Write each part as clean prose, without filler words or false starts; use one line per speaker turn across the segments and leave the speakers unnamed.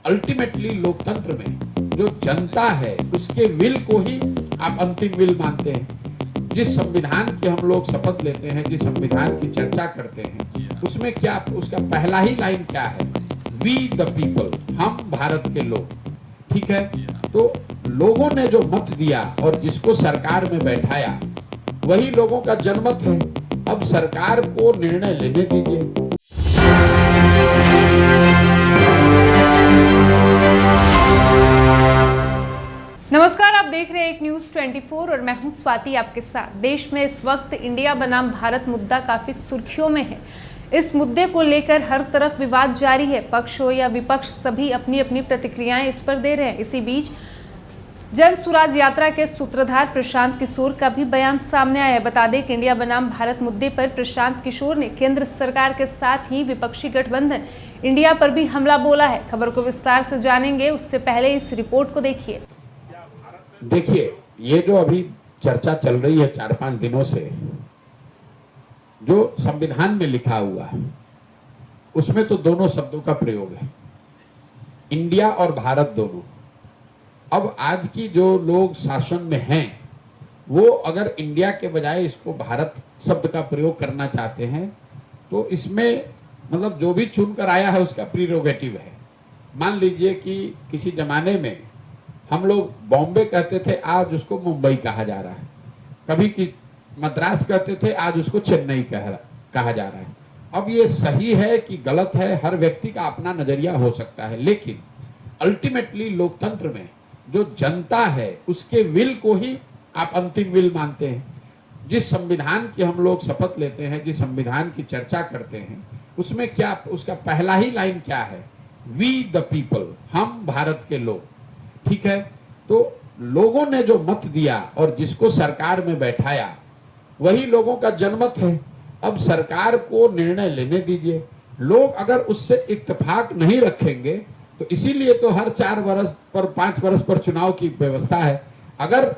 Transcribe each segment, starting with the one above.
Ultimately लोकतंत्र में जो जनता है उसके विल को ही आप अंतिम विल मानते हैं। जिस संविधान की हम लोग शपथ लेते हैं, जिस संविधान की चर्चा करते हैं, उसमें क्या उसका पहला ही लाइन क्या है? वी द पीपल, हम भारत के लोग। ठीक है, तो लोगों ने जो मत दिया और जिसको सरकार में बैठाया वही लोगों का जनमत है। अब सरकार को निर्णय लेने दीजिए।
नमस्कार, आप देख रहे हैं एक न्यूज 24 और मैं हूं स्वाति आपके साथ। देश में इस वक्त इंडिया बनाम भारत मुद्दा काफी सुर्खियों में है। इस मुद्दे को लेकर हर तरफ विवाद जारी है। पक्ष हो या विपक्ष, सभी अपनी अपनी प्रतिक्रियाएं इस पर दे रहे हैं। इसी बीच जन सुराज यात्रा के सूत्रधार प्रशांत किशोर का भी बयान सामने आया है। बता दें कि इंडिया बनाम भारत मुद्दे पर प्रशांत किशोर ने केंद्र सरकार के साथ ही विपक्षी गठबंधन इंडिया पर भी हमला बोला है। खबर को विस्तार से जानेंगे, उससे पहले इस रिपोर्ट को देखिए।
ये जो अभी चर्चा चल रही है 4-5 दिनों से, जो संविधान में लिखा हुआ है उसमें तो दोनों शब्दों का प्रयोग है, इंडिया और भारत दोनों। अब आज की जो लोग शासन में हैं वो अगर इंडिया के बजाय इसको भारत शब्द का प्रयोग करना चाहते हैं तो इसमें मतलब जो भी चुनकर आया है उसका प्रीरोगेटिव है। मान लीजिए कि किसी जमाने में हम लोग बॉम्बे कहते थे, आज उसको मुंबई कहा जा रहा है। कभी कि मद्रास कहते थे, आज उसको चेन्नई कहा जा रहा है। अब ये सही है कि गलत है, हर व्यक्ति का अपना नजरिया हो सकता है, लेकिन अल्टीमेटली लोकतंत्र में जो जनता है उसके विल को ही आप अंतिम विल मानते हैं। जिस संविधान की हम लोग शपथ लेते हैं, जिस संविधान की चर्चा करते हैं, उसमें क्या उसका पहला ही लाइन क्या है? वी द पीपल, हम भारत के लोग। ठीक है, तो लोगों ने जो मत दिया और जिसको सरकार में बैठाया वही लोगों का जनमत है। अब सरकार को निर्णय लेने दीजिए। लोग अगर उससे इत्तेफाक नहीं रखेंगे तो इसीलिए तो हर 4 वर्ष पर 5 वर्ष पर चुनाव की व्यवस्था है। अगर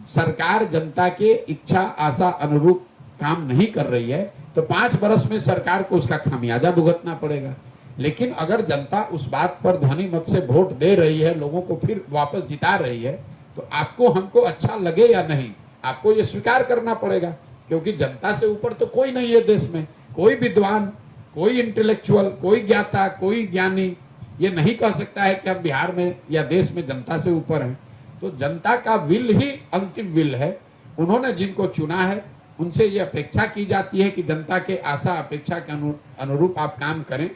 सरकार जनता के इच्छा आशा अनुरूप काम नहीं कर रही है तो 5 वर्ष में सरकार को उसका खामियाजा भुगतना पड़ेगा। लेकिन अगर जनता उस बात पर ध्वनि मत से वोट दे रही है, लोगों को फिर वापस जिता रही है, तो आपको हमको अच्छा लगे या नहीं, आपको ये स्वीकार करना पड़ेगा। क्योंकि जनता से ऊपर तो कोई नहीं है देश में। कोई विद्वान, कोई इंटेलेक्चुअल, कोई ज्ञाता, कोई ज्ञानी ये नहीं कह सकता है कि हम बिहार में या देश में जनता से ऊपर हैं। तो जनता का विल ही अंतिम विल है। उन्होंने जिनको चुना है उनसे ये अपेक्षा की जाती है कि जनता के आशा अपेक्षा के अनुरूप आप काम करें।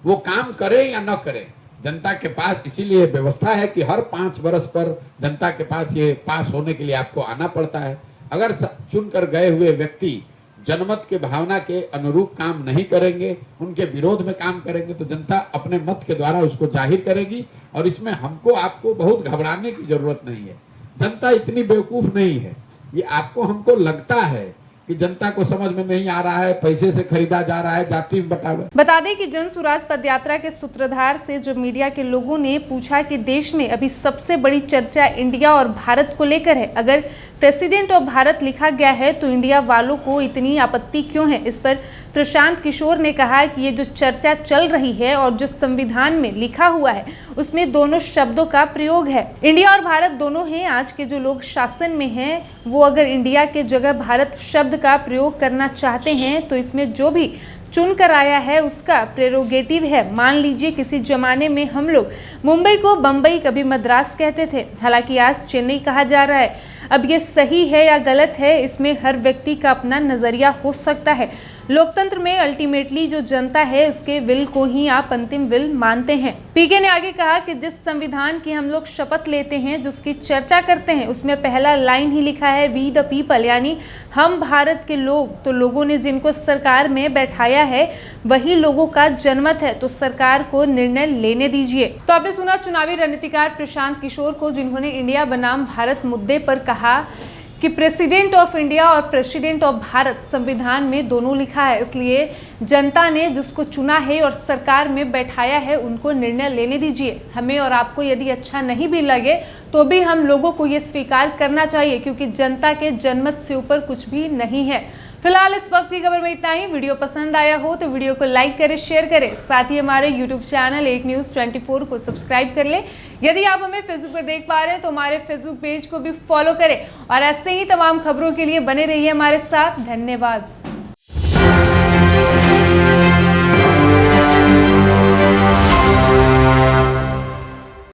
वो काम करें या न करें, जनता के पास इसीलिए व्यवस्था है कि हर 5 वर्ष पर जनता के पास ये पास होने के लिए आपको आना पड़ता है। अगर चुनकर गए हुए व्यक्ति जनमत के भावना के अनुरूप काम नहीं करेंगे, उनके विरोध में काम करेंगे, तो जनता अपने मत के द्वारा उसको जाहिर करेगी। और इसमें हमको आपको बहुत घबराने की जरूरत नहीं है। जनता इतनी बेवकूफ नहीं है। ये आपको हमको लगता है कि जनता को समझ में नहीं आ रहा है, पैसे से खरीदा जा रहा है, जाति में बंटावा।
बता दें कि जन सुराज पदयात्रा के सूत्रधार से जब मीडिया के लोगों ने पूछा कि देश में अभी सबसे बड़ी चर्चा इंडिया और भारत को लेकर है, अगर प्रेसिडेंट ऑफ भारत लिखा गया है तो इंडिया वालों को इतनी आपत्ति क्यों है? इस पर प्रशांत किशोर ने कहा कि ये जो चर्चा चल रही है और जो संविधान में लिखा हुआ है उसमें दोनों शब्दों का प्रयोग है। इंडिया और भारत दोनों हैं। आज के जो लोग शासन में हैं वो अगर इंडिया के जगह भारत शब्द का प्रयोग करना चाहते हैं तो इसमें जो भी चुन कर आया है उसका प्रेरोगेटिव है। मान लीजिए किसी जमाने में हम लोग मुंबई को बम्बई, कभी मद्रास कहते थे, हालांकि आज चेन्नई कहा जा रहा है। अब ये सही है या गलत है, इसमें हर व्यक्ति का अपना नजरिया हो सकता है। लोकतंत्र में अल्टीमेटली जो जनता है उसके विल को ही आप अंतिम विल मानते हैं। पीके ने आगे कहा कि जिस संविधान की हम लोग शपथ लेते हैं, जिसकी चर्चा करते हैं, उसमें पहला लाइन ही लिखा है वी द पीपल, यानी हम भारत के लोग। तो लोगों ने जिनको सरकार में बैठाया है वही लोगों का जनमत है, तो सरकार को निर्णय लेने दीजिए। तो आपने सुना चुनावी रणनीतिकार प्रशांत किशोर को, जिन्होंने इंडिया बनाम भारत मुद्दे पर कहा कि प्रेसिडेंट ऑफ इंडिया और प्रेसिडेंट ऑफ भारत संविधान में दोनों लिखा है, इसलिए जनता ने जिसको चुना है और सरकार में बैठाया है उनको निर्णय लेने दीजिए। हमें और आपको यदि अच्छा नहीं भी लगे तो भी हम लोगों को ये स्वीकार करना चाहिए, क्योंकि जनता के जनमत से ऊपर कुछ भी नहीं है। फिलहाल इस वक्त की खबर में इतना ही। वीडियो पसंद आया हो तो वीडियो को लाइक करें, शेयर करें, साथ ही हमारे यूट्यूब चैनल एक न्यूज़ 24 को सब्सक्राइब कर लें। यदि आप हमें फेसबुक पर देख पा रहे हैं तो हमारे फेसबुक पेज को भी फॉलो करें और ऐसे ही तमाम खबरों के लिए बने रहिए हमारे साथ। धन्यवाद।